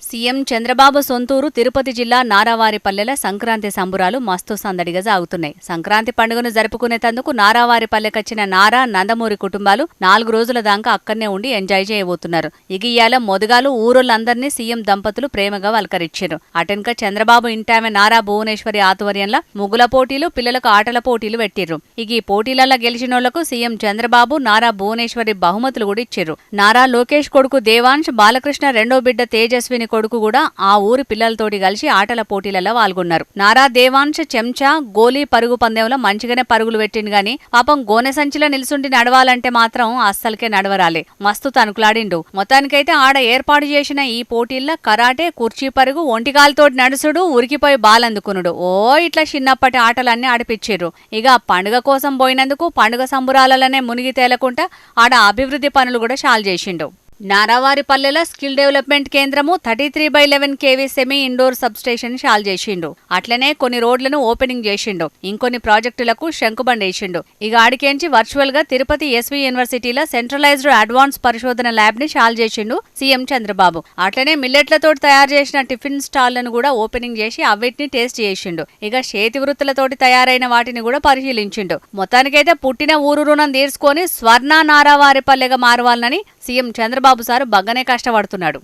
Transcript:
CM Chandrababu సొంతూరు తిరుపతి జిల్లా నారావారిపల్లెల సంక్రాంతి సంబురాలు మస్తు సందడిగా సాగుతున్నాయి. సంక్రాంతి పండుగను జరుపుకునేందుకు నారావారిపల్లెకొచ్చిన నారా, నందమూరి కుటుంబాలు 4 రోజుల దాకా అక్కడనే ఉండి ఎంజాయ్ చేయబోతున్నారు. ఇగియాల మొదగాలు ఊరోళ్లందరినీ సీఎం దంపతులు ప్రేమగా వల్కరించారు. అటెన్క చంద్రబాబు ఇంటామె నారా భువనేశ్వరి ఆధ్వర్యంలో ముగ్గుల పోటీలు, పిల్లలకు ఆటల పోటీలు పెట్టిర్రు. ఈ పోటీలలో గెలిచినోళ్లకు సీఎం చంద్రబాబు, నారా భువనేశ్వరి బహుమతులు కూడా ఇచ్చిర్రు. నారా లోకేష్ కొడుకు దేవాంశ్, బాలకృష్ణ రెండో బిడ్డ తేజస్విని కొడుకు కూడా ఆ ఊరి పిల్లలతోటి కలిసి ఆటల పోటీలలో పాల్గొన్నారు. నారా దేవాంశ్ చెంచా, గోలీ పరుగు పందెంలో మంచిగానే పరుగులు పెట్టిండు గాని పాపం గోనె సంచిలో నిలుసుండి నడవాలంటే మాత్రం అస్సలకే నడవరాలే. మస్తు తనుకులాడిండు. మొత్తానికైతే ఆడ ఏర్పాటు చేసిన ఈ పోటీల్లో కరాటే, కుర్చీ పరుగు, ఒంటికాలతోటి నడుసుడు, ఉరికిపోయి బాలందుకునుడు ఇట్లా చిన్నప్పటి ఆటలన్నీ ఆడిపిచ్చిర్రు. ఇక పండుగ కోసం పోయినందుకు పండుగ సంబురాలనే మునిగి తేలకుండా ఆడ అభివృద్ధి పనులు కూడా చాలు చేసిండు. నారావారిపల్లెల స్కిల్ డెవలప్మెంట్ కేంద్రము 33/11 kV semi indoor substation shall చేసిండు. అట్లనే కొన్ని రోడ్లను ఓపెనింగ్ చేసిండు. ఇంకొన్ని ప్రాజెక్టులకు శంకుబండేసిండు. ఇక ఆడికేంచి వర్చువల్ గా తిరుపతి ఎస్వి యూనివర్సిటీలో సెంట్రలైజ్డ్ అడ్వాన్స్ పరిశోధన ల్యాబ్ ని షాల్ చేసిండు సీఎం చంద్రబాబు. అట్లనే మిల్లెట్లతో తయారు చేసిన టిఫిన్ స్టాళ్లను కూడా ఓపెనింగ్ చేసి అవిటిని టేస్ట్ చేసిండు. ఇక చేతి వృత్తులతోటి తయారైన వాటిని కూడా పరిశీలించిండు. మొత్తానికైతే పుట్టిన ఊరు రుణం తీర్చుకొని స్వర్ణ నారావారిపల్లెగా మారవాలని సీఎం చంద్రబాబు సారు బగ్గనే కష్టపడుతున్నాడు.